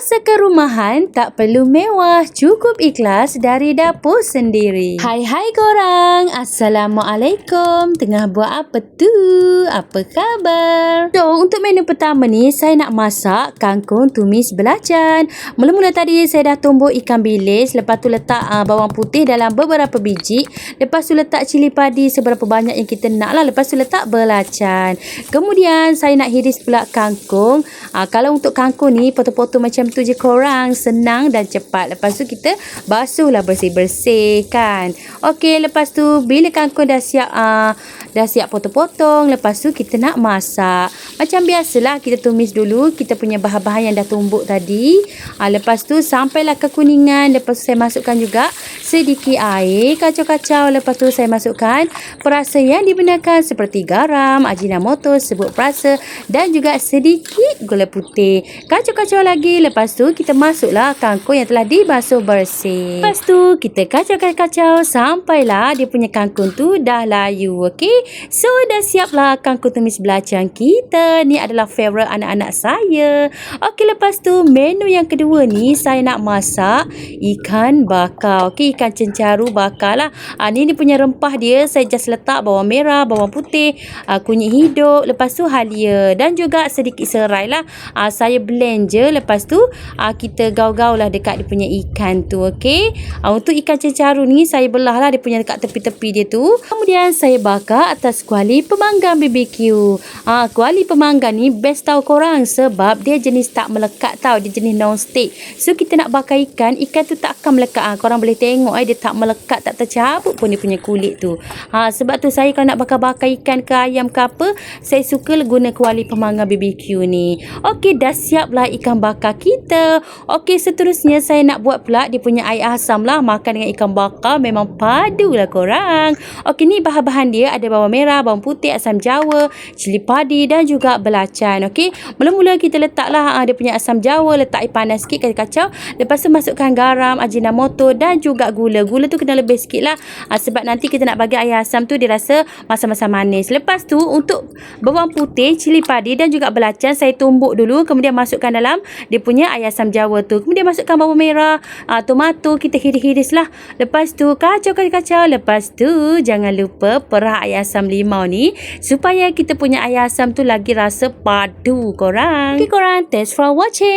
Masak kerumahan tak perlu mewah, cukup ikhlas dari dapur sendiri. Hai korang, Assalamualaikum. Tengah buat apa tu? Apa khabar? So, untuk menu pertama ni, saya nak masak kangkung tumis belacan. Mula-mula tadi saya dah tumbuk ikan bilis, lepas tu letak bawang putih dalam beberapa biji, lepas tu letak cili padi seberapa banyak yang kita nak lah, lepas tu letak belacan. Kemudian saya nak hiris pula kangkung. Kalau untuk kangkung ni potong-potong macam tu je korang, senang dan cepat. Lepas tu kita basuhlah bersih-bersih kan. Okey, lepas tu bila kangkung dah siap potong-potong, lepas tu kita nak masak. Macam biasalah, kita tumis dulu kita punya bahan-bahan yang dah tumbuk tadi. Lepas tu sampailah kekuningan, lepas tu saya masukkan juga sedikit air, kacau-kacau. Lepas tu saya masukkan perasa yang dibenarkan seperti garam, ajinomoto, serbuk perasa dan juga sedikit gula putih. Kacau-kacau lagi. Lepas tu kita masuklah kangkung yang telah dibasuh bersih. Lepas tu kita kacau-kacau sampailah dia punya kangkung tu dah layu. Okey, so dah siaplah kangkung tumis belacan kita. Ni adalah favourite anak-anak saya. Okey, lepas tu menu yang kedua ni saya nak masak ikan bakar. Okey, ikan cencaru bakar lah. Ni dia punya rempah dia. Saya just letak bawang merah, bawang putih, kunyit hidup, lepas tu halia dan juga sedikit serai lah. Saya blend je. Lepas tu kita gaul-gaul lah dekat dia punya ikan tu. Okey, untuk ikan cencaru ni saya belah lah dia punya dekat tepi-tepi dia tu. Kemudian saya bakar atas kuali pemanggang BBQ. Kuali pemanggang ni best tau korang, sebab dia jenis tak melekat tau. Dia jenis non-stick. So kita nak bakar ikan tu tak akan melekat. Korang boleh tengok dia tak melekat, tak tercabut pun dia punya kulit tu. Sebab tu saya kalau nak bakar-bakar ikan ke ayam ke apa, saya suka guna kuali pemanggang BBQ ni. Okey, dah siaplah ikan bakar kita. Okey, seterusnya saya nak buat pula dia punya air asam lah. Makan dengan ikan bakar memang padu lah korang. Okey, ni bahan-bahan dia ada bawang merah, bawang putih, asam jawa, cili padi dan juga belacan. Okey, mula-mula kita letaklah dia punya asam jawa, letak air panas sikit, kacau-kacau. Lepas tu masukkan garam, ajinomoto dan juga gula. Gula tu kena lebih sikit lah, sebab nanti kita nak bagi air asam tu dia rasa masam-masam manis. Lepas tu untuk bawang putih, cili padi dan juga belacan saya tumbuk dulu, kemudian masukkan dalam dia punya air asam jawa tu. Kemudian masukkan bawang merah, tomato, kita hiris-hiris lah. Lepas tu kacau-kacau. Lepas tu jangan lupa perah air asam limau ni supaya kita punya air asam tu lagi rasa padu korang. Okay korang, thanks for watching.